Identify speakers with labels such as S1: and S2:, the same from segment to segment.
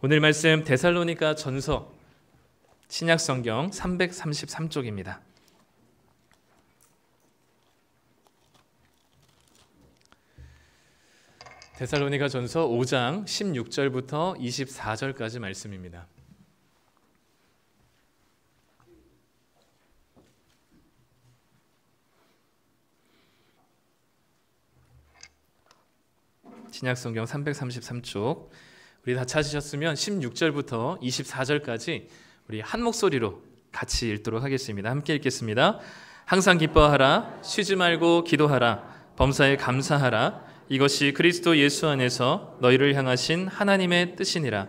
S1: 오늘 말씀 데살로니가 전서 신약 성경 333쪽입니다. 데살로니가 전서 5장 16절부터 24절까지 말씀입니다. 신약 성경 333쪽, 우리 다 찾으셨으면 16절부터 24절까지 우리 한 목소리로 같이 읽도록 하겠습니다. 함께 읽겠습니다. 항상 기뻐하라, 쉬지 말고 기도하라, 범사에 감사하라. 이것이 그리스도 예수 안에서 너희를 향하신 하나님의 뜻이니라.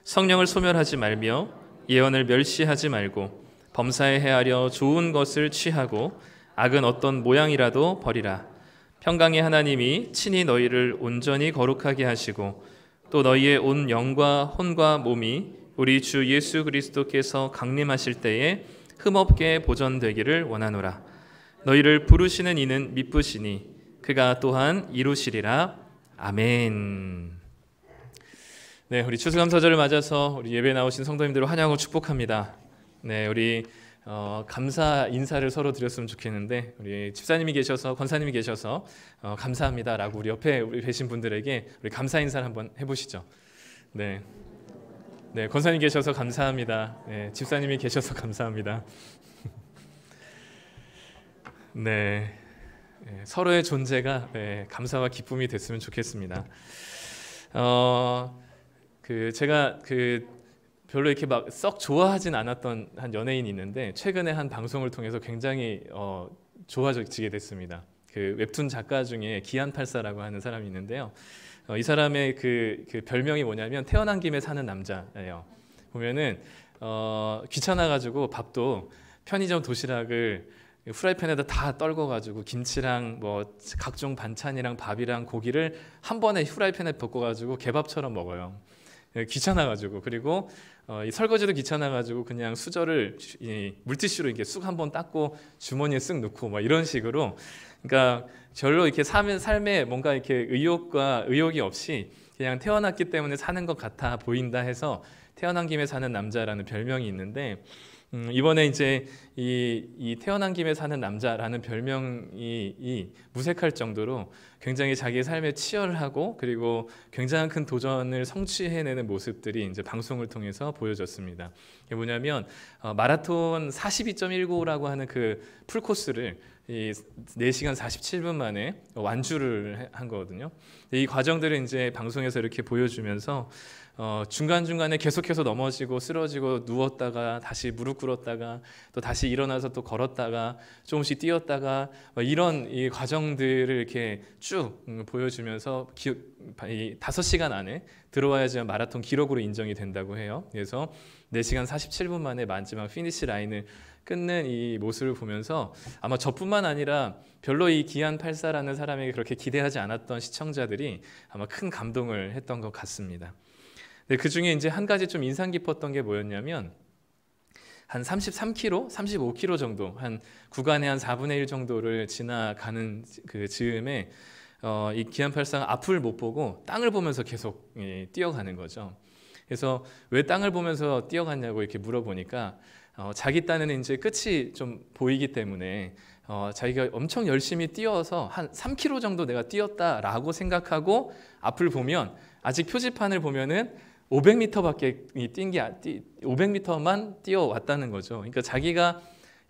S1: 성령을 소멸하지 말며 예언을 멸시하지 말고 범사에 헤아려 좋은 것을 취하고 악은 어떤 모양이라도 버리라. 평강의 하나님이 친히 너희를 온전히 거룩하게 하시고 또 너희의 온 영과 혼과 몸이 우리 주 예수 그리스도께서 강림하실 때에 흠없게 보존되기를 원하노라. 너희를 부르시는 이는 미쁘시니 그가 또한 이루시리라. 아멘. 네, 우리 추수감사절을 맞아서 우리 예배 나오신 성도님들을 환영하고 축복합니다. 네, 우리 감사 인사를 서로 드렸으면 좋겠는데 우리 집사님이 계셔서 권사님이 계셔서 감사합니다라고 우리 옆에 우리 계신 분들에게 우리 감사 인사를 한번 해보시죠. 네, 네, 권사님 계셔서 감사합니다. 네, 집사님이 계셔서 감사합니다. 네, 서로의 존재가 감사와 기쁨이 됐으면 좋겠습니다. 제가 별로 이렇게 막 썩 좋아하진 않았던 한 연예인이 있는데 최근에 한 방송을 통해서 굉장히 좋아지게 됐습니다. 그 웹툰 작가 중에 기안84라고 하는 사람이 있는데요. 이 사람의 그 별명이 뭐냐면 태어난 김에 사는 남자예요. 보면은 귀찮아가지고 밥도 편의점 도시락을 프라이팬에다 다 떨궈가지고 김치랑 뭐 각종 반찬이랑 밥이랑 고기를 한 번에 프라이팬에 볶아가지고 개밥처럼 먹어요. 귀찮아가지고. 그리고 이 설거지도 귀찮아가지고 그냥 수저를 물티슈로 이렇게 쑥 한번 닦고 주머니에 쓱 넣고 막 이런 식으로, 그러니까 별로 이렇게 삶에 뭔가 이렇게 의욕이 없이 그냥 태어났기 때문에 사는 것 같아 보인다 해서 태어난 김에 사는 남자라는 별명이 있는데, 이번에 이제 이 태어난 김에 사는 남자라는 별명이 무색할 정도로 굉장히 자기의 삶에 치열하고 그리고 굉장히 큰 도전을 성취해내는 모습들이 이제 방송을 통해서 보여졌습니다. 이게 뭐냐면 마라톤 42.195라고 하는 그 풀코스를 4시간 47분 만에 완주를 한 거거든요. 이 과정들을 이제 방송에서 이렇게 보여주면서 중간중간에 계속해서 넘어지고 쓰러지고 누웠다가 다시 무릎 꿇었다가 또 다시 일어나서 또 걸었다가 조금씩 뛰었다가 이런 이 과정들을 이렇게 쭉 보여주면서 5시간 안에 들어와야지만 마라톤 기록으로 인정이 된다고 해요. 그래서 4시간 47분 만에 마지막 피니시 라인을 끊는 이 모습을 보면서 아마 저뿐만 아니라 별로 이 기안84라는 사람에게 그렇게 기대하지 않았던 시청자들이 아마 큰 감동을 했던 것 같습니다. 네, 그 중에 이제 한 가지 좀 인상 깊었던 게 뭐였냐면 한 33km, 35km 정도, 한 구간의 한 4분의 1 정도를 지나가는 그 즈음에 이 기안84가 앞을 못 보고 땅을 보면서 계속 뛰어가는 거죠. 그래서 왜 땅을 보면서 뛰어갔냐고 이렇게 물어보니까 자기 딴에는 이제 끝이 좀 보이기 때문에 자기가 엄청 열심히 뛰어서 한 3km 정도 내가 뛰었다라고 생각하고 앞을 보면 아직 표지판을 보면은 500m밖에 500m만 뛰어왔다는 거죠. 그러니까 자기가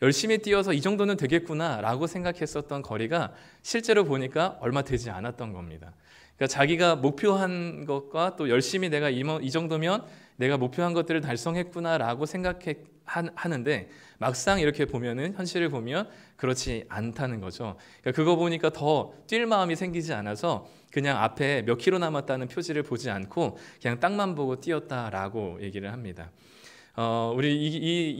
S1: 열심히 뛰어서 이 정도는 되겠구나라고 생각했었던 거리가 실제로 보니까 얼마 되지 않았던 겁니다. 그러니까 자기가 목표한 것과 또 열심히 내가 이 정도면 내가 목표한 것들을 달성했구나라고 생각하는데 막상 이렇게 보면은 현실을 보면 그렇지 않다는 거죠. 그러니까 그거 보니까 더 뛸 마음이 생기지 않아서 그냥 앞에 몇 킬로 남았다는 표지를 보지 않고 그냥 땅만 보고 뛰었다라고 얘기를 합니다. 우리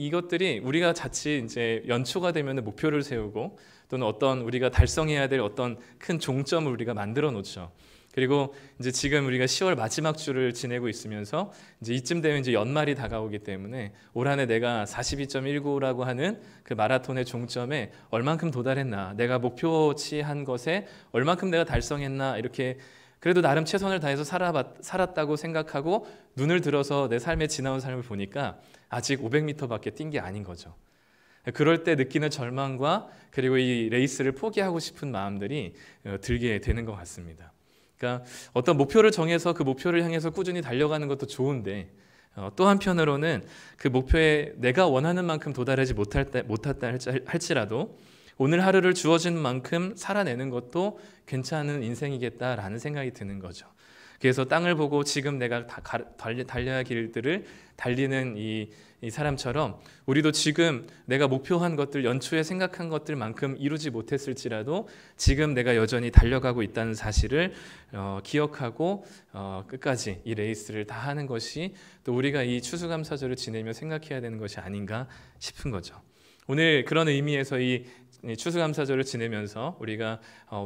S1: 이것들이 우리가 자칫 이제 연초가 되면 목표를 세우고 또는 어떤 우리가 달성해야 될 어떤 큰 종점을 우리가 만들어 놓죠. 그리고 이제 지금 우리가 10월 마지막 주를 지내고 있으면서 이제 이쯤 되면 이제 연말이 다가오기 때문에 올 한 해 내가 42.195라고 하는 그 마라톤의 종점에 얼만큼 도달했나, 내가 목표치한 것에 얼만큼 내가 달성했나, 이렇게 그래도 나름 최선을 다해서 살았다고 생각하고 눈을 들어서 내 삶에 지나온 삶을 보니까 아직 500m밖에 뛴 게 아닌 거죠. 그럴 때 느끼는 절망과 그리고 이 레이스를 포기하고 싶은 마음들이 들게 되는 것 같습니다. 그러니까 어떤 목표를 정해서 그 목표를 향해서 꾸준히 달려가는 것도 좋은데 또 한편으로는 그 목표에 내가 원하는 만큼 도달하지 못했다 할지라도 오늘 하루를 주어진 만큼 살아내는 것도 괜찮은 인생이겠다라는 생각이 드는 거죠. 그래서 땅을 보고 지금 내가 달려야 할 길들을 달리는 이 사람처럼 우리도 지금 내가 목표한 것들, 연초에 생각한 것들만큼 이루지 못했을지라도 지금 내가 여전히 달려가고 있다는 사실을 기억하고 끝까지 이 레이스를 다 하는 것이 또 우리가 이 추수감사절을 지내며 생각해야 되는 것이 아닌가 싶은 거죠. 오늘 그런 의미에서 이 추수감사절을 지내면서 우리가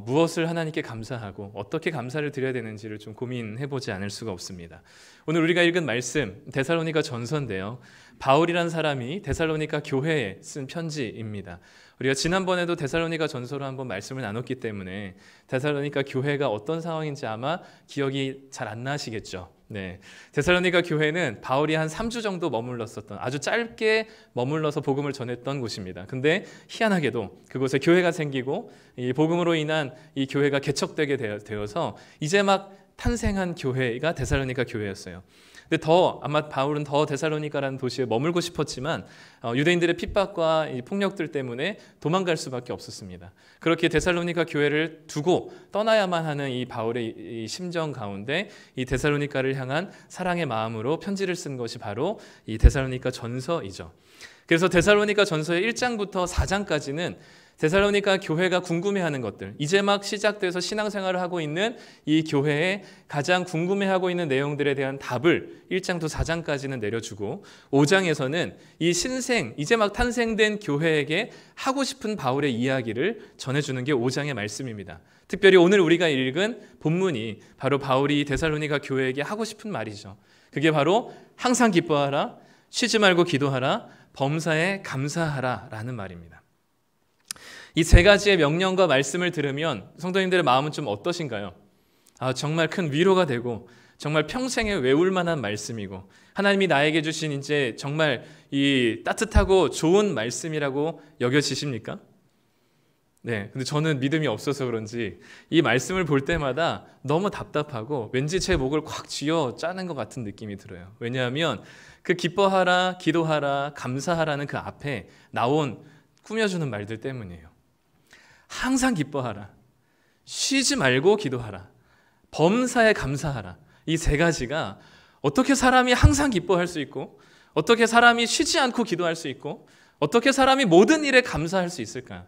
S1: 무엇을 하나님께 감사하고 어떻게 감사를 드려야 되는지를 좀 고민해보지 않을 수가 없습니다. 오늘 우리가 읽은 말씀 데살로니가 전서인데요, 바울이라는 사람이 데살로니가 교회에 쓴 편지입니다. 우리가 지난번에도 데살로니가 전서로 한번 말씀을 나눴기 때문에 데살로니가 교회가 어떤 상황인지 아마 기억이 잘 안 나시겠죠. 네, 데살로니가 교회는 바울이 한 3주 정도 머물렀었던, 아주 짧게 머물러서 복음을 전했던 곳입니다. 근데 희한하게도 그곳에 교회가 생기고 이 복음으로 인한 이 교회가 개척되게 되어서 이제 막 탄생한 교회가 데살로니가 교회였어요. 근데 아마 바울은 더 데살로니가라는 도시에 머물고 싶었지만 유대인들의 핍박과 이 폭력들 때문에 도망갈 수밖에 없었습니다. 그렇게 데살로니가 교회를 두고 떠나야만 하는 이 바울의 이 심정 가운데 이 데살로니가를 향한 사랑의 마음으로 편지를 쓴 것이 바로 이 데살로니가 전서이죠. 그래서 데살로니가 전서의 1장부터 4장까지는 데살로니가 교회가 궁금해하는 것들, 이제 막 시작돼서 신앙생활을 하고 있는 이 교회에 가장 궁금해하고 있는 내용들에 대한 답을 1장부터 4장까지는 내려주고 5장에서는 이 신생, 이제 막 탄생된 교회에게 하고 싶은 바울의 이야기를 전해주는 게 5장의 말씀입니다. 특별히 오늘 우리가 읽은 본문이 바로 바울이 데살로니가 교회에게 하고 싶은 말이죠. 그게 바로 항상 기뻐하라, 쉬지 말고 기도하라, 범사에 감사하라 라는 말입니다. 이 세 가지의 명령과 말씀을 들으면 성도님들의 마음은 좀 어떠신가요? 정말 큰 위로가 되고 정말 평생에 외울 만한 말씀이고 하나님이 나에게 주신 이제 정말 이 따뜻하고 좋은 말씀이라고 여겨지십니까? 네, 근데 저는 믿음이 없어서 그런지 이 말씀을 볼 때마다 너무 답답하고 왠지 제 목을 콱 쥐어 짜는 것 같은 느낌이 들어요. 왜냐하면 그 기뻐하라, 기도하라, 감사하라는 그 앞에 나온 꾸며주는 말들 때문이에요. 항상 기뻐하라, 쉬지 말고 기도하라, 범사에 감사하라. 이 세 가지가 어떻게 사람이 항상 기뻐할 수 있고 어떻게 사람이 쉬지 않고 기도할 수 있고 어떻게 사람이 모든 일에 감사할 수 있을까요?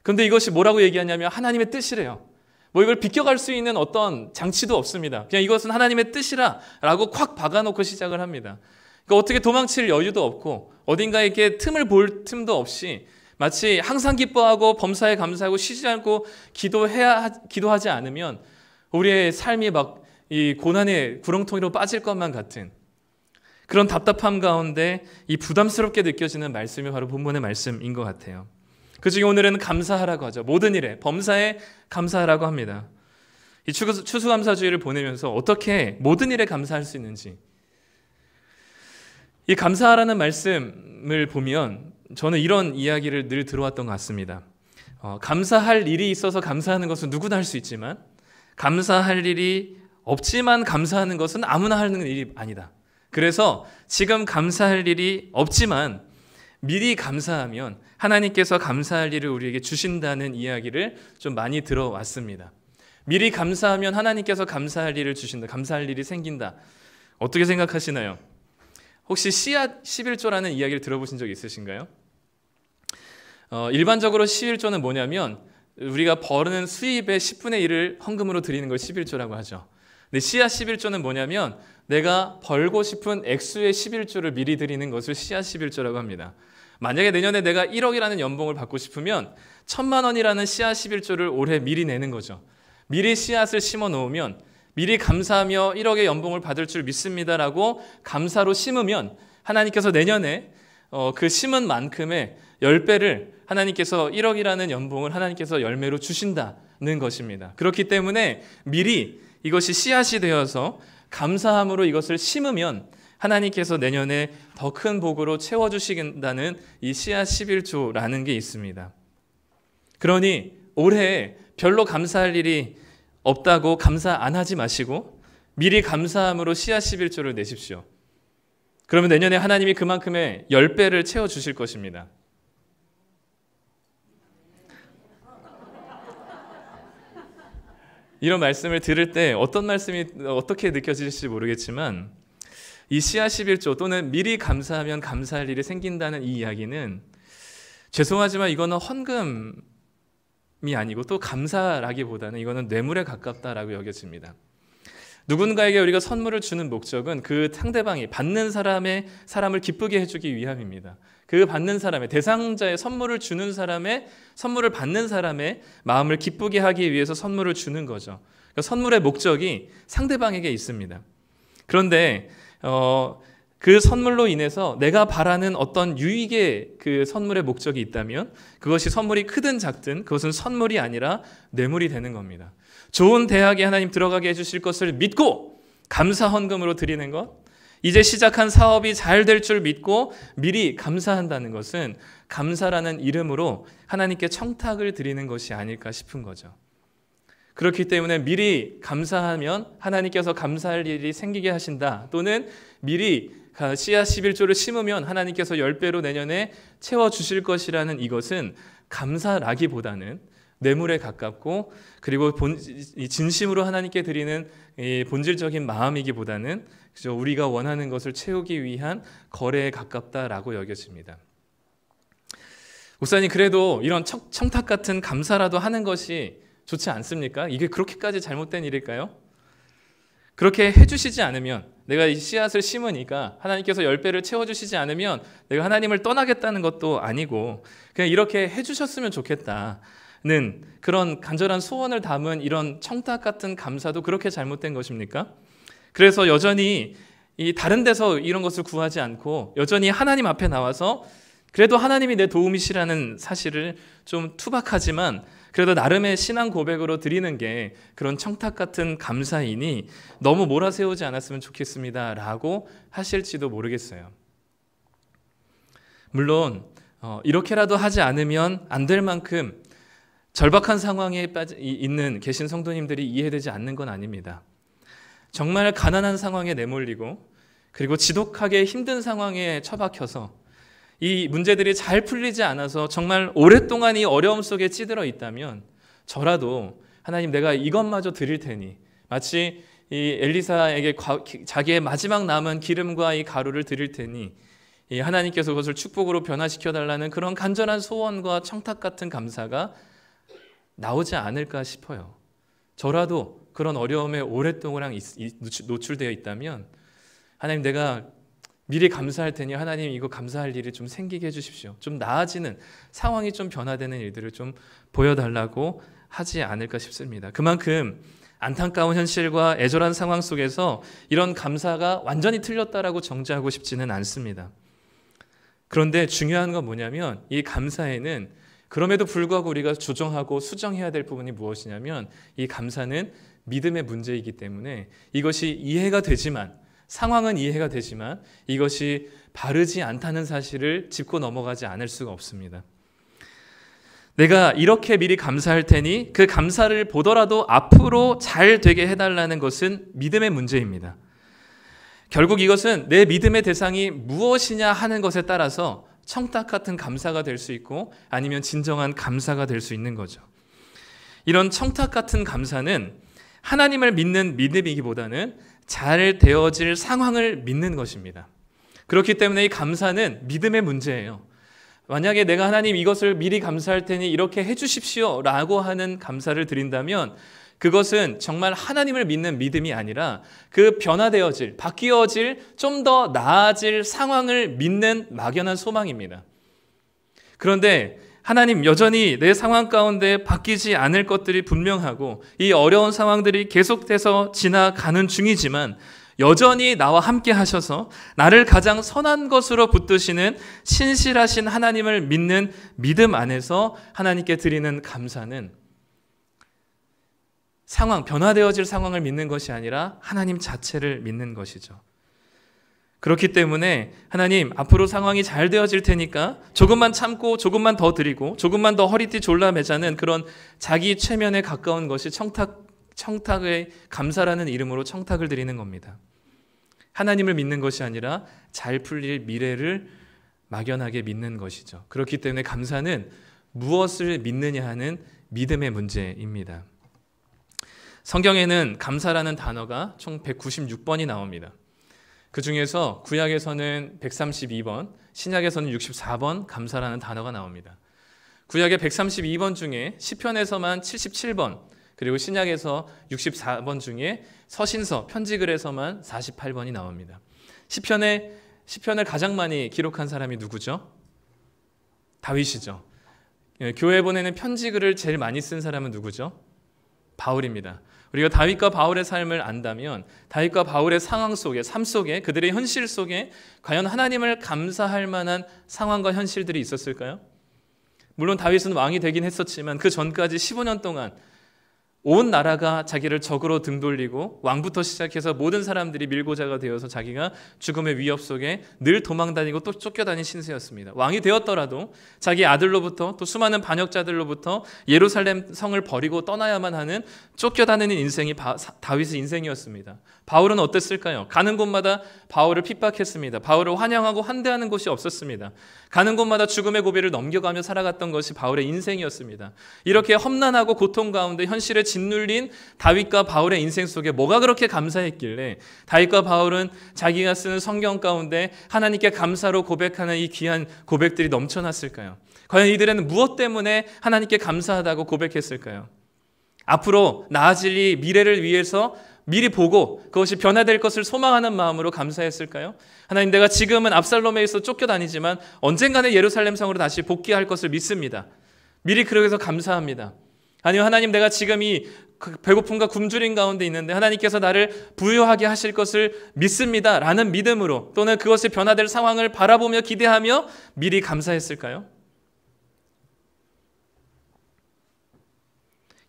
S1: 그런데 이것이 뭐라고 얘기하냐면 하나님의 뜻이래요. 뭐 이걸 비껴갈 수 있는 어떤 장치도 없습니다. 그냥 이것은 하나님의 뜻이라 라고 콱 박아놓고 시작을 합니다. 그러니까 어떻게 도망칠 여유도 없고 어딘가에 이렇게 틈을 볼 틈도 없이 마치 항상 기뻐하고 범사에 감사하고 쉬지 않고 기도하지 않으면 우리의 삶이 막 이 고난의 구렁텅이로 빠질 것만 같은 그런 답답함 가운데 이 부담스럽게 느껴지는 말씀이 바로 본문의 말씀인 것 같아요. 그중에 오늘은 감사하라고 하죠. 모든 일에 범사에 감사하라고 합니다. 이 추수감사주의를 보내면서 어떻게 모든 일에 감사할 수 있는지, 이 감사하라는 말씀을 보면 저는 이런 이야기를 늘 들어왔던 것 같습니다. 감사할 일이 있어서 감사하는 것은 누구나 할 수 있지만 감사할 일이 없지만 감사하는 것은 아무나 하는 일이 아니다. 그래서 지금 감사할 일이 없지만 미리 감사하면 하나님께서 감사할 일을 우리에게 주신다는 이야기를 좀 많이 들어왔습니다. 미리 감사하면 하나님께서 감사할 일을 주신다. 감사할 일이 생긴다. 어떻게 생각하시나요? 혹시 씨앗 11조라는 이야기를 들어보신 적 있으신가요? 일반적으로 11조는 뭐냐면 우리가 버는 수입의 10분의 1을 헌금으로 드리는 걸 11조라고 하죠. 근데 씨앗 11조는 뭐냐면 내가 벌고 싶은 액수의 11조를 미리 드리는 것을 씨앗 11조라고 합니다. 만약에 내년에 내가 1억이라는 연봉을 받고 싶으면 1,000만 원이라는 씨앗 11조를 올해 미리 내는 거죠. 미리 씨앗을 심어 놓으면 미리 감사하며 1억의 연봉을 받을 줄 믿습니다라고 감사로 심으면 하나님께서 내년에 그 심은 만큼의 10배를 하나님께서 1억이라는 연봉을 하나님께서 열매로 주신다는 것입니다. 그렇기 때문에 미리 이것이 씨앗이 되어서 감사함으로 이것을 심으면 하나님께서 내년에 더 큰 복으로 채워주시긴다는 이 씨앗 11조라는 게 있습니다. 그러니 올해 별로 감사할 일이 없다고 감사 안 하지 마시고 미리 감사함으로 씨앗 11조를 내십시오. 그러면 내년에 하나님이 그만큼의 10배를 채워주실 것입니다. 이런 말씀을 들을 때 어떤 말씀이 어떻게 느껴질지 모르겠지만 이 씨앗 11조 또는 미리 감사하면 감사할 일이 생긴다는 이 이야기는 죄송하지만 이거는 헌금이 아니고 또 감사라기보다는 이거는 뇌물에 가깝다라고 여겨집니다. 누군가에게 우리가 선물을 주는 목적은 그 상대방이 받는 사람을 기쁘게 해주기 위함입니다. 그 받는 사람의 대상자의 선물을 주는 사람의 선물을 받는 사람의 마음을 기쁘게 하기 위해서 선물을 주는 거죠. 그러니까 선물의 목적이 상대방에게 있습니다. 그런데 그 선물로 인해서 내가 바라는 어떤 유익의 그 선물의 목적이 있다면 그것이 선물이 크든 작든 그것은 선물이 아니라 뇌물이 되는 겁니다. 좋은 대학에 하나님 들어가게 해주실 것을 믿고 감사 헌금으로 드리는 것, 이제 시작한 사업이 잘 될 줄 믿고 미리 감사한다는 것은 감사라는 이름으로 하나님께 청탁을 드리는 것이 아닐까 싶은 거죠. 그렇기 때문에 미리 감사하면 하나님께서 감사할 일이 생기게 하신다, 또는 미리 씨앗 11조를 심으면 하나님께서 10배로 내년에 채워주실 것이라는 이것은 감사라기보다는 뇌물에 가깝고 그리고 진심으로 하나님께 드리는 본질적인 마음이기보다는 우리가 원하는 것을 채우기 위한 거래에 가깝다라고 여겨집니다. 목사님, 그래도 이런 청탁 같은 감사라도 하는 것이 좋지 않습니까? 이게 그렇게까지 잘못된 일일까요? 그렇게 해주시지 않으면, 내가 이 씨앗을 심으니까 하나님께서 10배를 채워주시지 않으면 내가 하나님을 떠나겠다는 것도 아니고 그냥 이렇게 해주셨으면 좋겠다는 그런 간절한 소원을 담은 이런 청탁 같은 감사도 그렇게 잘못된 것입니까? 그래서 여전히 이 다른 데서 이런 것을 구하지 않고 여전히 하나님 앞에 나와서 그래도 하나님이 내 도움이시라는 사실을 좀 투박하지만 그래도 나름의 신앙 고백으로 드리는 게 그런 청탁 같은 감사이니 너무 몰아세우지 않았으면 좋겠습니다 라고 하실지도 모르겠어요. 물론 이렇게라도 하지 않으면 안 될 만큼 절박한 상황에 계신 성도님들이 이해되지 않는 건 아닙니다. 정말 가난한 상황에 내몰리고 그리고 지독하게 힘든 상황에 처박혀서 이 문제들이 잘 풀리지 않아서 정말 오랫동안 이 어려움 속에 찌들어 있다면 저라도 하나님, 내가 이것마저 드릴 테니, 마치 이 엘리사에게 자기의 마지막 남은 기름과 이 가루를 드릴 테니 이 하나님께서 그것을 축복으로 변화시켜 달라는 그런 간절한 소원과 청탁 같은 감사가 나오지 않을까 싶어요. 저라도 그런 어려움에 오랫동안 노출되어 있다면 하나님, 내가 미리 감사할 테니 하나님 이거 감사할 일이 좀 생기게 해주십시오. 좀 나아지는 상황이 좀 변화되는 일들을 좀 보여달라고 하지 않을까 싶습니다. 그만큼 안타까운 현실과 애절한 상황 속에서 이런 감사가 완전히 틀렸다라고 정죄하고 싶지는 않습니다. 그런데 중요한 건 뭐냐면 이 감사에는 그럼에도 불구하고 우리가 조정하고 수정해야 될 부분이 무엇이냐면 이 감사는 믿음의 문제이기 때문에 이것이 이해가 되지만, 상황은 이해가 되지만 이것이 바르지 않다는 사실을 짚고 넘어가지 않을 수가 없습니다. 내가 이렇게 미리 감사할 테니 그 감사를 보더라도 앞으로 잘 되게 해달라는 것은 믿음의 문제입니다. 결국 이것은 내 믿음의 대상이 무엇이냐 하는 것에 따라서 청탁 같은 감사가 될 수 있고 아니면 진정한 감사가 될 수 있는 거죠. 이런 청탁 같은 감사는 하나님을 믿는 믿음이기보다는 잘 되어질 상황을 믿는 것입니다. 그렇기 때문에 이 감사는 믿음의 문제예요. 만약에 내가 하나님 이것을 미리 감사할 테니 이렇게 해주십시오 라고 하는 감사를 드린다면 그것은 정말 하나님을 믿는 믿음이 아니라 그 변화되어질, 바뀌어질, 좀 더 나아질 상황을 믿는 막연한 소망입니다. 그런데 하나님, 여전히 내 상황 가운데 바뀌지 않을 것들이 분명하고 이 어려운 상황들이 계속돼서 지나가는 중이지만 여전히 나와 함께 하셔서 나를 가장 선한 것으로 붙드시는 신실하신 하나님을 믿는 믿음 안에서 하나님께 드리는 감사는 변화되어질 상황을 믿는 것이 아니라 하나님 자체를 믿는 것이죠. 그렇기 때문에 하나님, 앞으로 상황이 잘 되어질 테니까 조금만 참고 조금만 더 드리고 조금만 더 허리띠 졸라매자는 그런 자기 최면에 가까운 것이 청탁의 감사라는 이름으로 청탁을 드리는 겁니다. 하나님을 믿는 것이 아니라 잘 풀릴 미래를 막연하게 믿는 것이죠. 그렇기 때문에 감사는 무엇을 믿느냐 하는 믿음의 문제입니다. 성경에는 감사라는 단어가 총 196번이 나옵니다. 그 중에서 구약에서는 132번, 신약에서는 64번 감사라는 단어가 나옵니다. 구약의 132번 중에 시편에서만 77번, 그리고 신약에서 64번 중에 서신서, 편지글에서만 48번이 나옵니다. 시편을 가장 많이 기록한 사람이 누구죠? 다윗이죠. 교회에 보내는 편지글을 제일 많이 쓴 사람은 누구죠? 바울입니다. 우리가 다윗과 바울의 삶을 안다면 다윗과 바울의 상황 속에, 삶 속에, 그들의 현실 속에 과연 하나님을 감사할 만한 상황과 현실들이 있었을까요? 물론 다윗은 왕이 되긴 했었지만 그 전까지 15년 동안 온 나라가 자기를 적으로 등 돌리고 왕부터 시작해서 모든 사람들이 밀고자가 되어서 자기가 죽음의 위협 속에 늘 도망다니고 또 쫓겨다닌 신세였습니다. 왕이 되었더라도 자기 아들로부터 또 수많은 반역자들로부터 예루살렘 성을 버리고 떠나야만 하는 쫓겨다니는 인생이 다윗의 인생이었습니다. 바울은 어땠을까요? 가는 곳마다 바울을 핍박했습니다. 바울을 환영하고 환대하는 곳이 없었습니다. 가는 곳마다 죽음의 고비를 넘겨가며 살아갔던 것이 바울의 인생이었습니다. 이렇게 험난하고 고통 가운데 현실에 짓눌린 다윗과 바울의 인생 속에 뭐가 그렇게 감사했길래 다윗과 바울은 자기가 쓰는 성경 가운데 하나님께 감사로 고백하는 이 귀한 고백들이 넘쳐났을까요? 과연 이들은 무엇 때문에 하나님께 감사하다고 고백했을까요? 앞으로 나아질 이 미래를 위해서 미리 보고 그것이 변화될 것을 소망하는 마음으로 감사했을까요? 하나님, 내가 지금은 압살롬에 의해서 쫓겨다니지만 언젠가는 예루살렘 성으로 다시 복귀할 것을 믿습니다. 미리 그러해서 감사합니다. 아니요, 하나님, 내가 지금 이 배고픔과 굶주림 가운데 있는데 하나님께서 나를 부유하게 하실 것을 믿습니다 라는 믿음으로, 또는 그것이 변화될 상황을 바라보며 기대하며 미리 감사했을까요?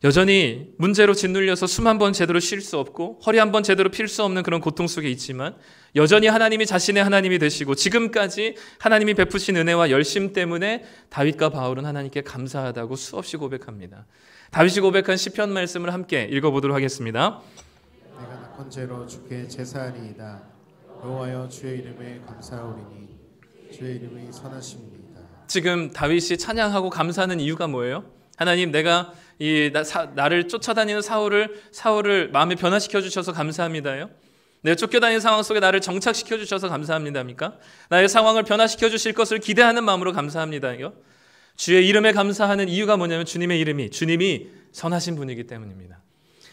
S1: 여전히 문제로 짓눌려서 숨 한 번 제대로 쉴 수 없고 허리 한 번 제대로 필 수 없는 그런 고통 속에 있지만 여전히 하나님이 자신의 하나님이 되시고 지금까지 하나님이 베푸신 은혜와 열심 때문에 다윗과 바울은 하나님께 감사하다고 수없이 고백합니다. 다윗이 고백한 시편 말씀을 함께 읽어보도록 하겠습니다.
S2: 내가 낙헌제로 주께 제사하리이다. 여호와여, 주의 이름에 감사하오리니 주의 이름이 선하십니다.
S1: 지금 다윗이 찬양하고 감사하는 이유가 뭐예요? 하나님, 내가 나를 쫓아다니는 사울을 마음에 변화시켜 주셔서 감사합니다요. 내가 쫓겨다니는 상황 속에 나를 정착시켜 주셔서 감사합니다입니까? 나의 상황을 변화시켜 주실 것을 기대하는 마음으로 감사합니다요. 주의 이름에 감사하는 이유가 뭐냐면 주님이 선하신 분이기 때문입니다.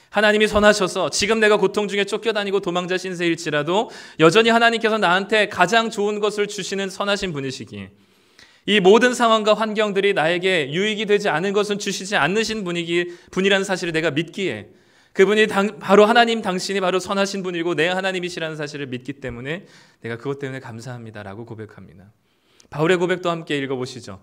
S1: 하나님이 선하셔서 지금 내가 고통 중에 쫓겨다니고 도망자 신세일지라도 여전히 하나님께서 나한테 가장 좋은 것을 주시는 선하신 분이시기에 이 모든 상황과 환경들이 나에게 유익이 되지 않은 것은 주시지 않으신 분이라는 사실을 내가 믿기에 그분이 바로 하나님, 당신이 바로 선하신 분이고 내 하나님이시라는 사실을 믿기 때문에 내가 그것 때문에 감사합니다라고 고백합니다. 바울의 고백도 함께 읽어보시죠.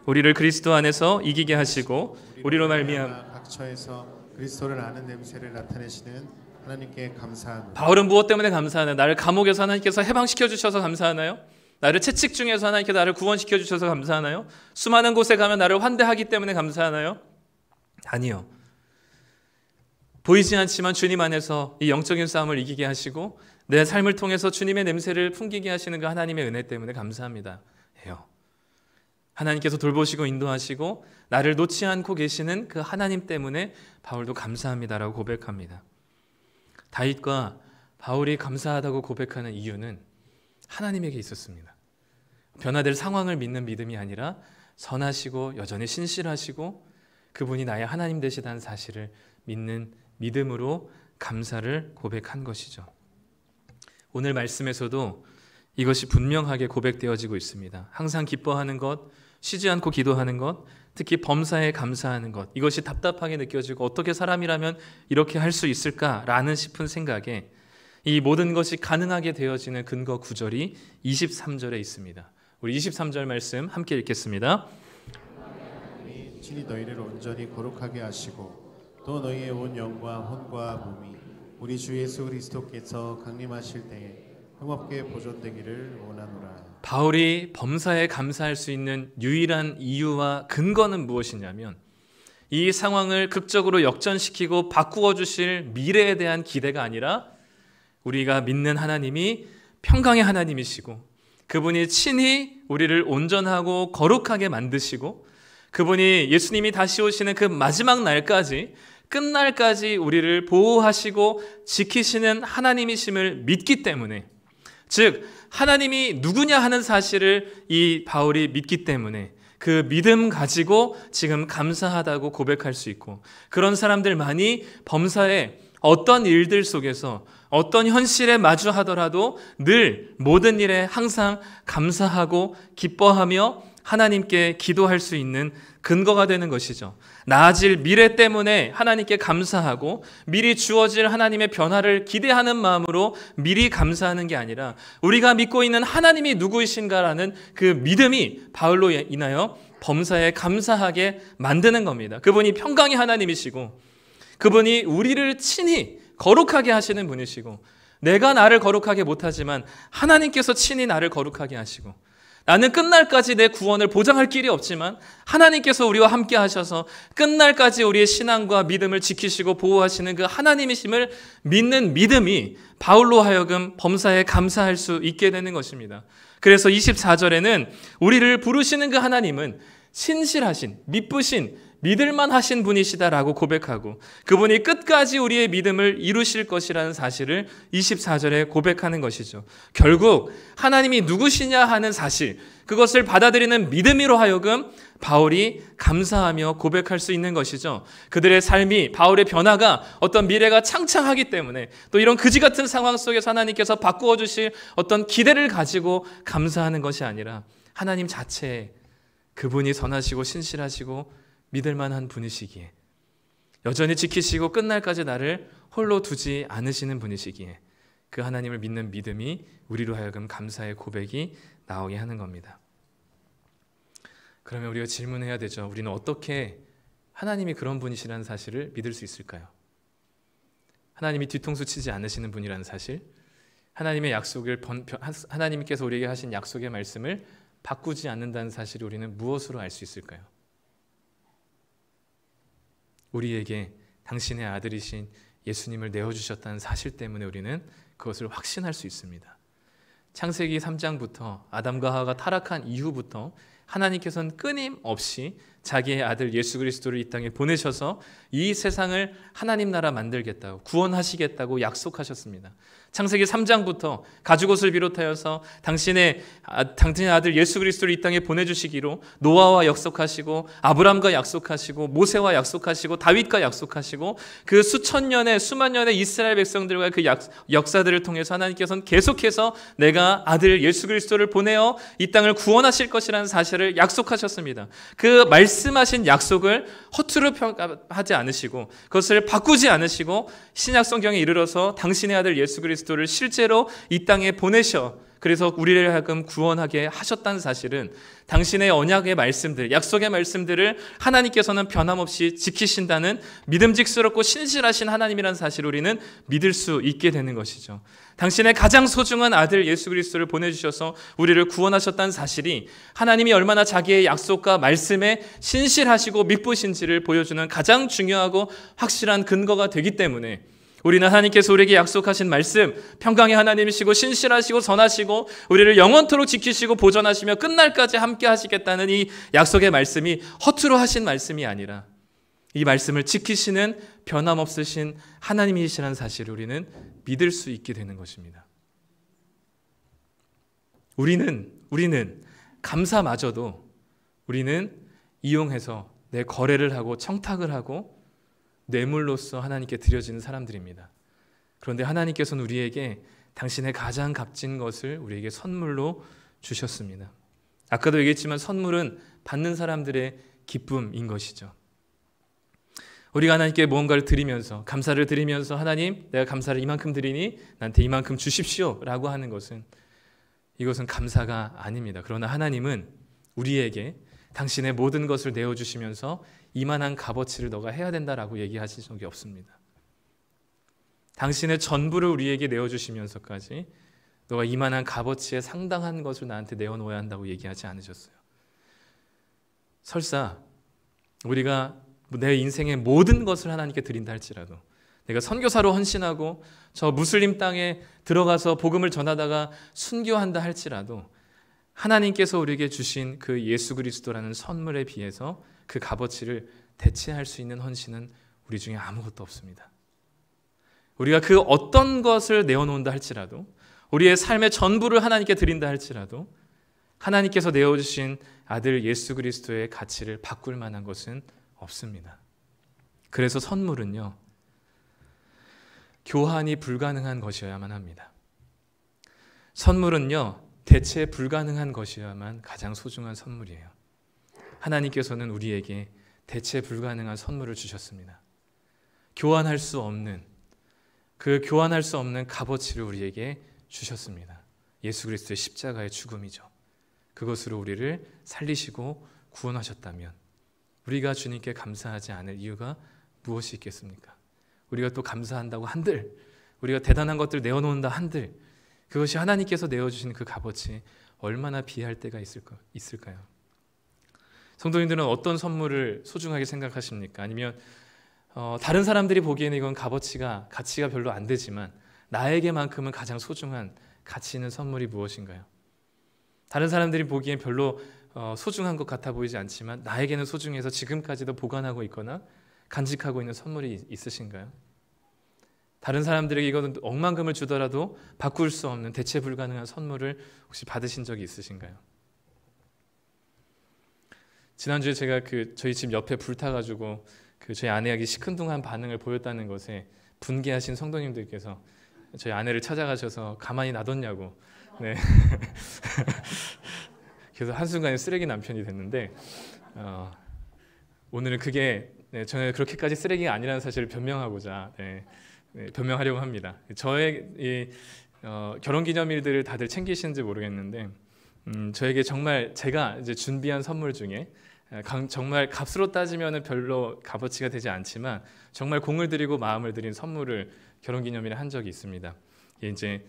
S1: 우리를 그리스도 안에서 이기게 하시고 우리로 말미암아
S2: 각 처에서 그리스도를 아는 냄새를 나타내시는 하나님께 감사합니다.
S1: 바울은 무엇 때문에 감사하나요? 나를 감옥에서 하나님께서 해방시켜 주셔서 감사하나요? 나를 채찍 중에서 하나님께서 나를 구원시켜 주셔서 감사하나요? 수많은 곳에 가면 나를 환대하기 때문에 감사하나요? 아니요. 보이지 않지만 주님 안에서 이 영적인 싸움을 이기게 하시고 내 삶을 통해서 주님의 냄새를 풍기게 하시는 그 하나님의 은혜 때문에 감사합니다 해요. 하나님께서 돌보시고 인도하시고 나를 놓지 않고 계시는 그 하나님 때문에 바울도 감사합니다라고 고백합니다. 다윗과 바울이 감사하다고 고백하는 이유는 하나님에게 있었습니다. 변화될 상황을 믿는 믿음이 아니라 선하시고 여전히 신실하시고 그분이 나의 하나님 되시다는 사실을 믿는 믿음으로 감사를 고백한 것이죠. 오늘 말씀에서도 이것이 분명하게 고백되어지고 있습니다. 항상 기뻐하는 것, 쉬지 않고 기도하는 것, 특히 범사에 감사하는 것, 이것이 답답하게 느껴지고 어떻게 사람이라면 이렇게 할 수 있을까라는 싶은 생각에 이 모든 것이 가능하게 되어지는 근거 구절이 23절에 있습니다. 우리 23절 말씀 함께 읽겠습니다.
S2: 친히 너희를 온전히 거룩하게 하시고 또 너희의 온 영과 혼과 몸이 우리 주 예수 그리스도께서 강림하실 때에 평화롭게 보존되기를 원하노라.
S1: 바울이 범사에 감사할 수 있는 유일한 이유와 근거는 무엇이냐면 이 상황을 극적으로 역전시키고 바꾸어 주실 미래에 대한 기대가 아니라 우리가 믿는 하나님이 평강의 하나님이시고 그분이 친히 우리를 온전하고 거룩하게 만드시고 그분이 예수님이 다시 오시는 그 마지막 날까지 끝날까지 우리를 보호하시고 지키시는 하나님이심을 믿기 때문에, 즉 하나님이 누구냐 하는 사실을 이 바울이 믿기 때문에 그 믿음 가지고 지금 감사하다고 고백할 수 있고, 그런 사람들만이 범사에 어떤 일들 속에서 어떤 현실에 마주하더라도 늘 모든 일에 항상 감사하고 기뻐하며 하나님께 기도할 수 있는 근거가 되는 것이죠. 나아질 미래 때문에 하나님께 감사하고 미리 주어질 하나님의 변화를 기대하는 마음으로 미리 감사하는 게 아니라 우리가 믿고 있는 하나님이 누구이신가라는 그 믿음이 바울로 인하여 범사에 감사하게 만드는 겁니다. 그분이 평강의 하나님이시고 그분이 우리를 친히 거룩하게 하시는 분이시고, 내가 나를 거룩하게 못하지만 하나님께서 친히 나를 거룩하게 하시고, 나는 끝날까지 내 구원을 보장할 길이 없지만 하나님께서 우리와 함께 하셔서 끝날까지 우리의 신앙과 믿음을 지키시고 보호하시는 그 하나님이심을 믿는 믿음이 바울로 하여금 범사에 감사할 수 있게 되는 것입니다. 그래서 24절에는 우리를 부르시는 그 하나님은 신실하신, 미쁘신, 믿을만 하신 분이시다라고 고백하고 그분이 끝까지 우리의 믿음을 이루실 것이라는 사실을 24절에 고백하는 것이죠. 결국 하나님이 누구시냐 하는 사실, 그것을 받아들이는 믿음으로 하여금 바울이 감사하며 고백할 수 있는 것이죠. 그들의 삶이, 바울의 변화가 어떤 미래가 창창하기 때문에, 또 이런 그지 같은 상황 속에서 하나님께서 바꾸어 주실 어떤 기대를 가지고 감사하는 것이 아니라 하나님 자체에 그분이 선하시고 신실하시고 믿을만한 분이시기에, 여전히 지키시고 끝날까지 나를 홀로 두지 않으시는 분이시기에 그 하나님을 믿는 믿음이 우리로 하여금 감사의 고백이 나오게 하는 겁니다. 그러면 우리가 질문해야 되죠. 우리는 어떻게 하나님이 그런 분이시라는 사실을 믿을 수 있을까요? 하나님이 뒤통수 치지 않으시는 분이라는 사실, 하나님의 약속을 하나님께서 우리에게 하신 약속의 말씀을 바꾸지 않는다는 사실을 우리는 무엇으로 알 수 있을까요? 우리에게 당신의 아들이신 예수님을 내어주셨다는 사실 때문에 우리는 그것을 확신할 수 있습니다. 창세기 3장부터 아담과 하와가 타락한 이후부터 하나님께서는 끊임없이 자기의 아들 예수 그리스도를 이 땅에 보내셔서 이 세상을 하나님 나라 만들겠다고, 구원하시겠다고 약속하셨습니다. 창세기 3장부터 가죽옷을 비롯하여서 당신의 아들 예수 그리스도를 이 땅에 보내주시기로 노아와 약속하시고 아브람과 약속하시고 모세와 약속하시고 다윗과 약속하시고 그 수천 년의 수만 년의 이스라엘 백성들과 그 역사들을 통해서 하나님께서는 계속해서 내가 아들 예수 그리스도를 보내어 이 땅을 구원하실 것이라는 사실을 약속하셨습니다. 그 말씀하신 약속을 허투루 하지 않으시고 그것을 바꾸지 않으시고 신약 성경에 이르러서 당신의 아들 예수 그리스도를 실제로 이 땅에 보내셔 그래서 우리를 하여금 구원하게 하셨다는 사실은 당신의 언약의 말씀들, 약속의 말씀들을 하나님께서는 변함없이 지키신다는 믿음직스럽고 신실하신 하나님이라는 사실을 우리는 믿을 수 있게 되는 것이죠. 당신의 가장 소중한 아들 예수 그리스도를 보내주셔서 우리를 구원하셨다는 사실이 하나님이 얼마나 자기의 약속과 말씀에 신실하시고 믿으신지를 보여주는 가장 중요하고 확실한 근거가 되기 때문에 우리는 하나님께서 우리에게 약속하신 말씀, 평강의 하나님이시고 신실하시고 선하시고 우리를 영원토록 지키시고 보존하시며 끝날까지 함께 하시겠다는 이 약속의 말씀이 허투루 하신 말씀이 아니라 이 말씀을 지키시는 변함없으신 하나님이시라는 사실을 우리는 믿을 수 있게 되는 것입니다. 우리는 감사마저도 우리는 이용해서 내 거래를 하고 청탁을 하고 뇌물로서 하나님께 드려지는 사람들입니다. 그런데 하나님께서는 우리에게 당신의 가장 값진 것을 우리에게 선물로 주셨습니다. 아까도 얘기했지만 선물은 받는 사람들의 기쁨인 것이죠. 우리가 하나님께 무언가를 드리면서 감사를 드리면서 하나님 내가 감사를 이만큼 드리니 나한테 이만큼 주십시오 라고 하는 것은 이것은 감사가 아닙니다. 그러나 하나님은 우리에게 당신의 모든 것을 내어주시면서 이만한 값어치를 너가 해야 된다라고 얘기하신 적이 없습니다. 당신의 전부를 우리에게 내어주시면서까지 너가 이만한 값어치에 상당한 것을 나한테 내어놓아야 한다고 얘기하지 않으셨어요. 설사 우리가 내 인생의 모든 것을 하나님께 드린다 할지라도, 내가 선교사로 헌신하고 저 무슬림 땅에 들어가서 복음을 전하다가 순교한다 할지라도 하나님께서 우리에게 주신 그 예수 그리스도라는 선물에 비해서 그 값어치를 대체할 수 있는 헌신은 우리 중에 아무것도 없습니다. 우리가 그 어떤 것을 내어놓는다 할지라도, 우리의 삶의 전부를 하나님께 드린다 할지라도 하나님께서 내어주신 아들 예수 그리스도의 가치를 바꿀 만한 것은 없습니다. 그래서 선물은요, 교환이 불가능한 것이어야만 합니다. 선물은요, 대체 불가능한 것이어야만 가장 소중한 선물이에요. 하나님께서는 우리에게 대체 불가능한 선물을 주셨습니다. 교환할 수 없는, 그 교환할 수 없는 값어치를 우리에게 주셨습니다. 예수 그리스도의 십자가의 죽음이죠. 그것으로 우리를 살리시고 구원하셨다면 우리가 주님께 감사하지 않을 이유가 무엇이 있겠습니까? 우리가 또 감사한다고 한들, 우리가 대단한 것들 내어놓는다 한들, 그것이 하나님께서 내어주신 그 값어치 얼마나 비할 때가 있을까요? 성도님들은 어떤 선물을 소중하게 생각하십니까? 아니면 다른 사람들이 보기에는 이건 가치가 별로 안 되지만 나에게만큼은 가장 소중한 가치 있는 선물이 무엇인가요? 다른 사람들이 보기엔 별로 소중한 것 같아 보이지 않지만 나에게는 소중해서 지금까지도 보관하고 있거나 간직하고 있는 선물이 있으신가요? 다른 사람들에게 이거는 억만금을 주더라도 바꿀 수 없는 대체 불가능한 선물을 혹시 받으신 적이 있으신가요? 지난주에 제가 저희 집 옆에 불타가지고 저희 아내에게 시큰둥한 반응을 보였다는 것에 분개하신 성도님들께서 저희 아내를 찾아가셔서 가만히 놔뒀냐고, 네. 그래서 한순간에 쓰레기 남편이 됐는데 오늘은 그게 저는 그렇게까지 쓰레기가 아니라는 사실을 변명하고자 변명하려고 합니다. 저의 결혼기념일들을 다들 챙기시는지 모르겠는데 저에게 정말 제가 이제 준비한 선물 중에 정말 값으로 따지면 별로 값어치가 되지 않지만 정말 공을 들이고 마음을 들인 선물을 결혼기념일에 한 적이 있습니다. 이게 이제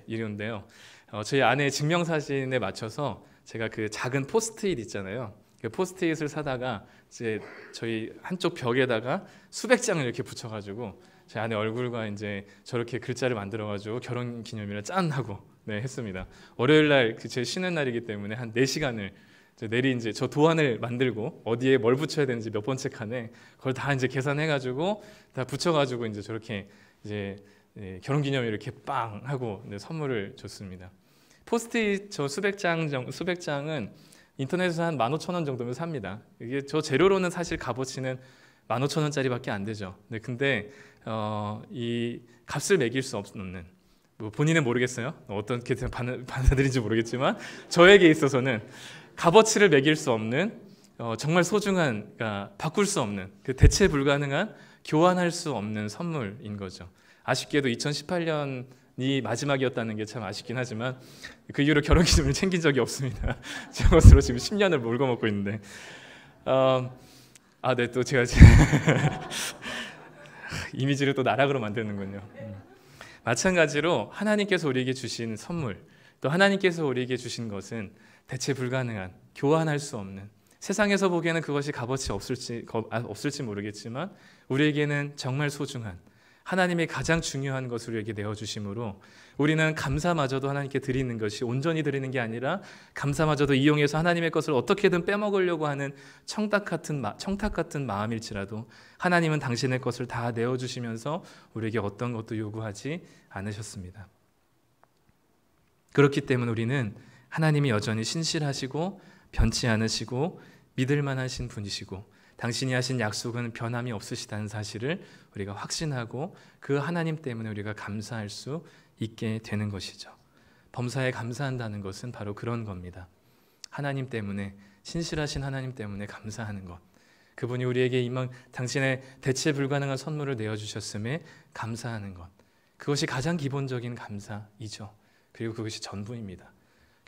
S1: 이런데요. 저희 아내의 증명사진에 맞춰서 제가 그 작은 포스트잇 있잖아요. 그 포스트잇을 사다가 이제 저희 한쪽 벽에다가 수백 장을 이렇게 붙여가지고 제 아내 얼굴과 이제 저렇게 글자를 만들어가지고 결혼기념일에 짠 하고 했습니다. 월요일날 제 쉬는 날이기 때문에 한 4시간을 내리 이제 저 도안을 만들고 어디에 뭘 붙여야 되는지 몇 번째 칸에 그걸 다 이제 계산해가지고 다 붙여가지고 이제 저렇게 이제 결혼기념일 이렇게 빵 하고 선물을 줬습니다. 포스트잇 저 수백 장은 인터넷에서 한 15,000원 정도면 삽니다. 이게 저 재료로는 사실 값어치는 15,000원짜리밖에 안 되죠. 근데 이 값을 매길 수 없는, 뭐 본인은 모르겠어요. 어떻게 받아들인지 모르겠지만 저에게 있어서는 값어치를 매길 수 없는 정말 소중한, 그러니까 바꿀 수 없는, 그 대체 불가능한, 교환할 수 없는 선물인 거죠. 아쉽게도 2018년이 마지막이었다는 게 참 아쉽긴 하지만 그 이후로 결혼기념일을 챙긴 적이 없습니다. 제 것으로 지금 10년을 몰고 먹고 있는데 또 제가 이미지를 또 나락으로 만드는군요. 마찬가지로 하나님께서 우리에게 주신 선물, 또 하나님께서 우리에게 주신 것은 대체 불가능한, 교환할 수 없는, 세상에서 보기에는 그것이 값어치 없을지 모르겠지만 우리에게는 정말 소중한, 하나님의 가장 중요한 것을 우리에게 내어주심으로 우리는 감사마저도 하나님께 드리는 것이 온전히 드리는 게 아니라 감사마저도 이용해서 하나님의 것을 어떻게든 빼먹으려고 하는 청탁 같은 마음일지라도 하나님은 당신의 것을 다 내어주시면서 우리에게 어떤 것도 요구하지 않으셨습니다. 그렇기 때문에 우리는 하나님이 여전히 신실하시고 변치 않으시고 믿을 만하신 분이시고 당신이 하신 약속은 변함이 없으시다는 사실을 우리가 확신하고 그 하나님 때문에 우리가 감사할 수 있게 되는 것이죠. 범사에 감사한다는 것은 바로 그런 겁니다. 하나님 때문에, 신실하신 하나님 때문에 감사하는 것. 그분이 우리에게 당신의 대체 불가능한 선물을 내어주셨음에 감사하는 것. 그것이 가장 기본적인 감사이죠. 그리고 그것이 전부입니다.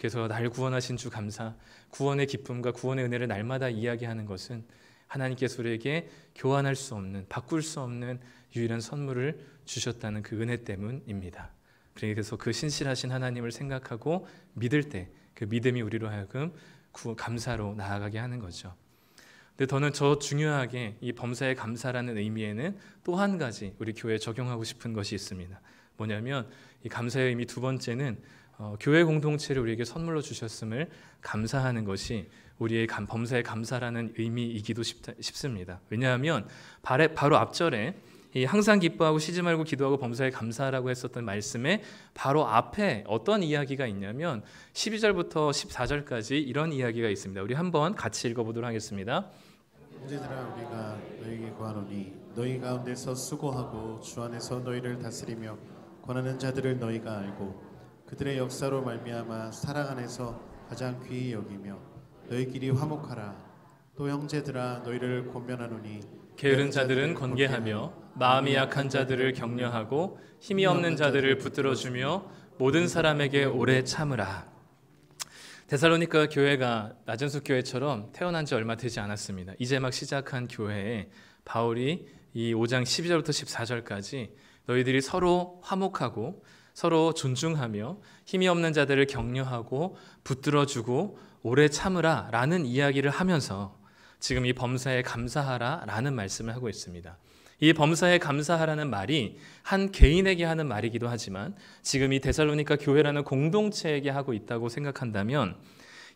S1: 그래서 날 구원하신 주 감사, 구원의 기쁨과 구원의 은혜를 날마다 이야기하는 것은 하나님께서 우리에게 교환할 수 없는, 바꿀 수 없는 유일한 선물을 주셨다는 그 은혜 때문입니다. 그래서 그 신실하신 하나님을 생각하고 믿을 때 그 믿음이 우리로 하여금 감사로 나아가게 하는 거죠. 근데 저는 저 중요하게 이 범사에 감사라는 의미에는 또 한 가지 우리 교회에 적용하고 싶은 것이 있습니다. 뭐냐면 이 감사의 의미 두 번째는 교회 공동체를 우리에게 선물로 주셨음을 감사하는 것이 우리의 범사에 감사라는 의미이기도 싶습니다. 왜냐하면 바로 앞절에 이 항상 기뻐하고 쉬지 말고 기도하고 범사에 감사하라고 했었던 말씀에 바로 앞에 어떤 이야기가 있냐면 12절부터 14절까지 이런 이야기가 있습니다. 우리 한번 같이 읽어보도록 하겠습니다.
S2: 형제들아 우리가 너희에게 구하노니 너희 가운데서 수고하고 주 안에서 너희를 다스리며 권하는 자들을 너희가 알고 그들의 역사로 말미암아 사랑 안에서 가장 귀히 여기며 너희끼리 화목하라. 또 형제들아 너희를 권면하노니
S1: 게으른 자들은 권계하며 마음이 약한 자들을 격려하고 힘이 없는 자들을 붙들어주며 모든 사람에게 오래 참으라. 데살로니가 교회가 나전숙 교회처럼 태어난 지 얼마 되지 않았습니다. 이제 막 시작한 교회에 바울이 이 5장 12절부터 14절까지 너희들이 서로 화목하고 서로 존중하며 힘이 없는 자들을 격려하고 붙들어주고 오래 참으라 라는 이야기를 하면서 지금 이 범사에 감사하라 라는 말씀을 하고 있습니다. 이 범사에 감사하라는 말이 한 개인에게 하는 말이기도 하지만 지금 이 데살로니가 교회라는 공동체에게 하고 있다고 생각한다면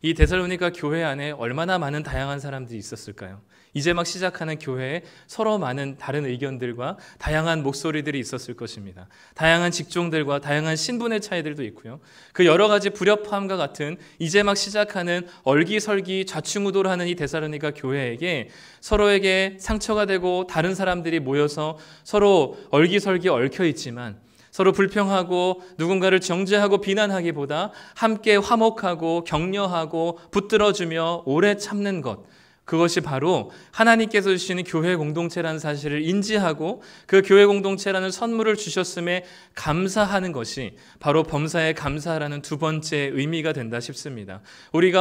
S1: 이 데살로니가 교회 안에 얼마나 많은 다양한 사람들이 있었을까요? 이제 막 시작하는 교회에 서로 많은 다른 의견들과 다양한 목소리들이 있었을 것입니다. 다양한 직종들과 다양한 신분의 차이들도 있고요. 그 여러 가지 불협화음과 같은 이제 막 시작하는 얼기설기 좌충우돌하는 이 데살로니가 교회에게 서로에게 상처가 되고 다른 사람들이 모여서 서로 얼기설기 얽혀 있지만 서로 불평하고 누군가를 정죄하고 비난하기보다 함께 화목하고 격려하고 붙들어주며 오래 참는 것, 그것이 바로 하나님께서 주시는 교회 공동체라는 사실을 인지하고 그 교회 공동체라는 선물을 주셨음에 감사하는 것이 바로 범사에 감사라는 두 번째 의미가 된다 싶습니다. 우리를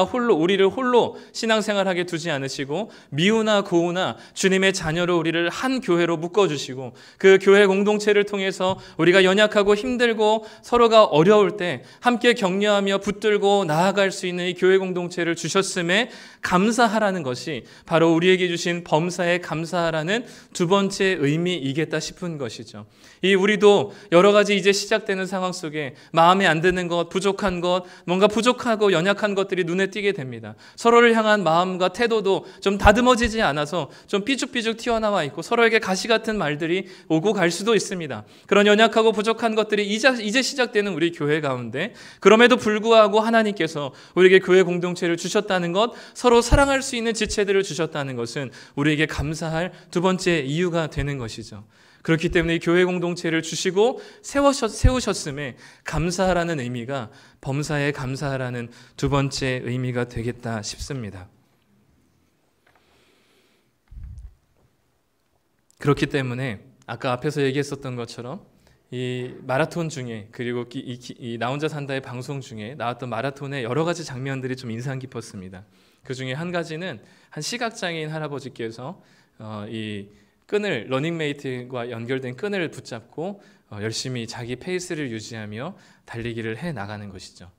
S1: 홀로 신앙생활하게 두지 않으시고 미우나 고우나 주님의 자녀로 우리를 한 교회로 묶어주시고 그 교회 공동체를 통해서 우리가 연약하고 힘들고 서로가 어려울 때 함께 격려하며 붙들고 나아갈 수 있는 이 교회 공동체를 주셨음에 감사하라는 것이 바로 우리에게 주신 범사에 감사하라는 두 번째 의미이겠다 싶은 것이죠. 우리도 여러 가지 이제 시작되는 상황 속에 마음에 안 드는 것, 부족한 것, 뭔가 부족하고 연약한 것들이 눈에 띄게 됩니다. 서로를 향한 마음과 태도도 좀 다듬어지지 않아서 좀 삐죽삐죽 튀어나와 있고 서로에게 가시 같은 말들이 오고 갈 수도 있습니다. 그런 연약하고 부족한 것들이 이제 시작되는 우리 교회 가운데 그럼에도 불구하고 하나님께서 우리에게 교회 공동체를 주셨다는 것, 서로 사랑할 수 있는 지체들을 주셨다는 것은 우리에게 감사할 두 번째 이유가 되는 것이죠. 그렇기 때문에 교회 공동체를 주시고 세우셨음에 감사하라는 의미가 범사에 감사하라는 두 번째 의미가 되겠다 싶습니다. 그렇기 때문에 아까 앞에서 얘기했었던 것처럼 이 마라톤 중에 그리고 이 나 혼자 산다의 방송 중에 나왔던 마라톤의 여러 가지 장면들이 좀 인상 깊었습니다. 그 중에 한 가지는 한 시각장애인 할아버지께서 이 끈을 러닝메이트와 연결된 끈을 붙잡고 열심히 자기 페이스를 유지하며 달리기를 해 나가는 것이죠.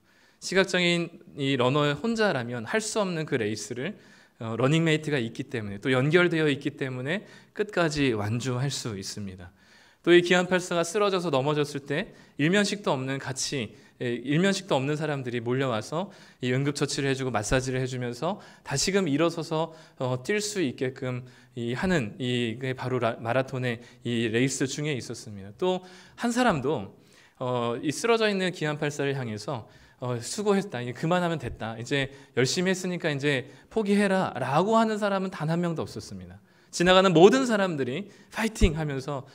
S1: 시각장애인 이 러너 혼자라면 할 수 없는 그 레이스를 러닝메이트가 있기 때문에 또 연결되어 있기 때문에 끝까지 완주할 수 있습니다. 또 이 기안84가 쓰러져서 넘어졌을 때 일면식도 없는 사람들이 몰려와서 이 응급처치를 해주고 마사지를 해주면서 다시금 일어서서 뛸 수 있게끔 하는 이게 바로 마라톤의 이 레이스 중에 있었습니다. 또 한 사람도 이 쓰러져 있는 기안84를 향해서 수고했다, 이제 그만하면 됐다, 이제 열심히 했으니까 이제 포기해라 라고 하는 사람은 단 한 명도 없었습니다. 지나가는 모든 사람들이 파이팅 하면서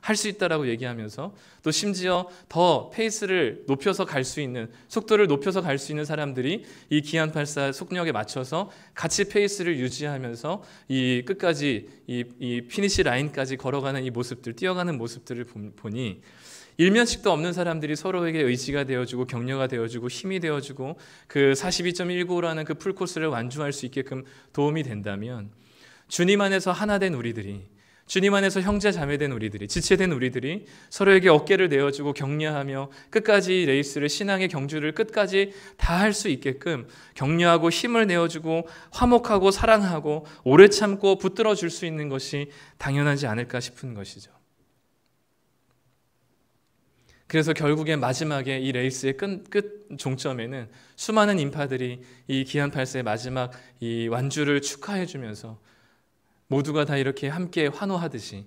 S1: 할 수 있다라고 얘기하면서 또 심지어 더 페이스를 높여서 갈 수 있는, 속도를 높여서 갈 수 있는 사람들이 이 기안84 속력에 맞춰서 같이 페이스를 유지하면서 이 끝까지 이 피니시 라인까지 걸어가는 이 모습들, 뛰어가는 모습들을 보니 일면식도 없는 사람들이 서로에게 의지가 되어주고 격려가 되어주고 힘이 되어주고 그 42.195라는 그 풀코스를 완주할 수 있게끔 도움이 된다면 주님 안에서 하나 된 우리들이, 주님 안에서 형제 자매된 우리들이, 지체된 우리들이 서로에게 어깨를 내어주고 격려하며 끝까지 레이스를, 신앙의 경주를 끝까지 다 할 수 있게끔 격려하고 힘을 내어주고 화목하고 사랑하고 오래 참고 붙들어 줄 수 있는 것이 당연하지 않을까 싶은 것이죠. 그래서 결국에 마지막에 이 레이스의 끝 종점에는 수많은 인파들이 이 기안 8세의 마지막 이 완주를 축하해 주면서 모두가 다 이렇게 함께 환호하듯이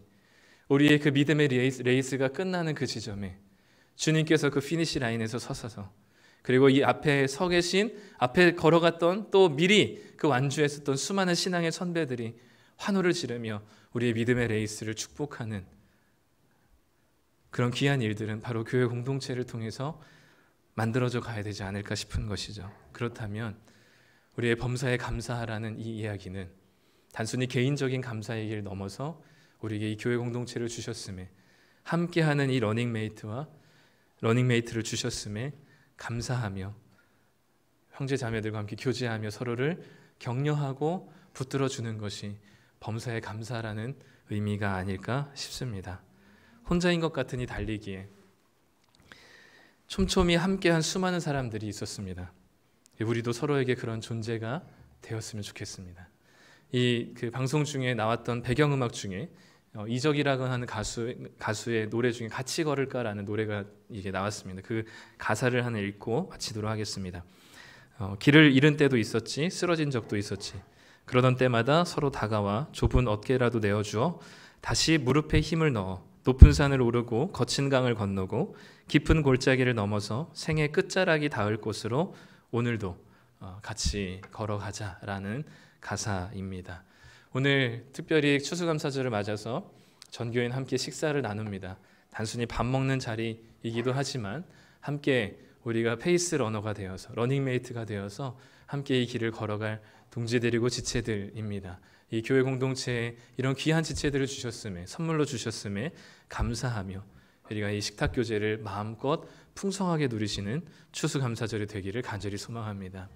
S1: 우리의 그 믿음의 레이스가 끝나는 그 지점에 주님께서 그 피니시 라인에서 서셔서, 그리고 이 앞에 서 계신, 앞에 걸어갔던, 또 미리 그 완주했었던 수많은 신앙의 선배들이 환호를 지르며 우리의 믿음의 레이스를 축복하는 그런 귀한 일들은 바로 교회 공동체를 통해서 만들어져 가야 되지 않을까 싶은 것이죠. 그렇다면 우리의 범사에 감사하라는 이 이야기는 단순히 개인적인 감사의 길 넘어서 우리에게 이 교회 공동체를 주셨음에, 함께하는 이 러닝메이트를 주셨음에 감사하며 형제 자매들과 함께 교제하며 서로를 격려하고 붙들어주는 것이 범사에 감사라는 의미가 아닐까 싶습니다. 혼자인 것 같으니 달리기에 촘촘히 함께한 수많은 사람들이 있었습니다. 우리도 서로에게 그런 존재가 되었으면 좋겠습니다. 이 그 방송 중에 나왔던 배경음악 중에 이적이라고 하는 가수의 노래 중에 같이 걸을까라는 노래가 이게 나왔습니다. 그 가사를 하나 읽고 마치도록 하겠습니다. 길을 잃은 때도 있었지, 쓰러진 적도 있었지. 그러던 때마다 서로 다가와 좁은 어깨라도 내어주어 다시 무릎에 힘을 넣어 높은 산을 오르고 거친 강을 건너고 깊은 골짜기를 넘어서 생의 끝자락이 닿을 곳으로 오늘도 같이 걸어가자라는 가사입니다. 오늘 특별히 추수감사절을 맞아서 전교인 함께 식사를 나눕니다. 단순히 밥 먹는 자리이기도 하지만 함께 우리가 페이스 러너가 되어서, 러닝메이트가 되어서 함께 이 길을 걸어갈 동지들이고 지체들입니다. 이 교회 공동체에 이런 귀한 지체들을 주셨음에, 선물로 주셨음에 감사하며 우리가 이 식탁 교제를 마음껏 풍성하게 누리시는 추수감사절이 되기를 간절히 소망합니다.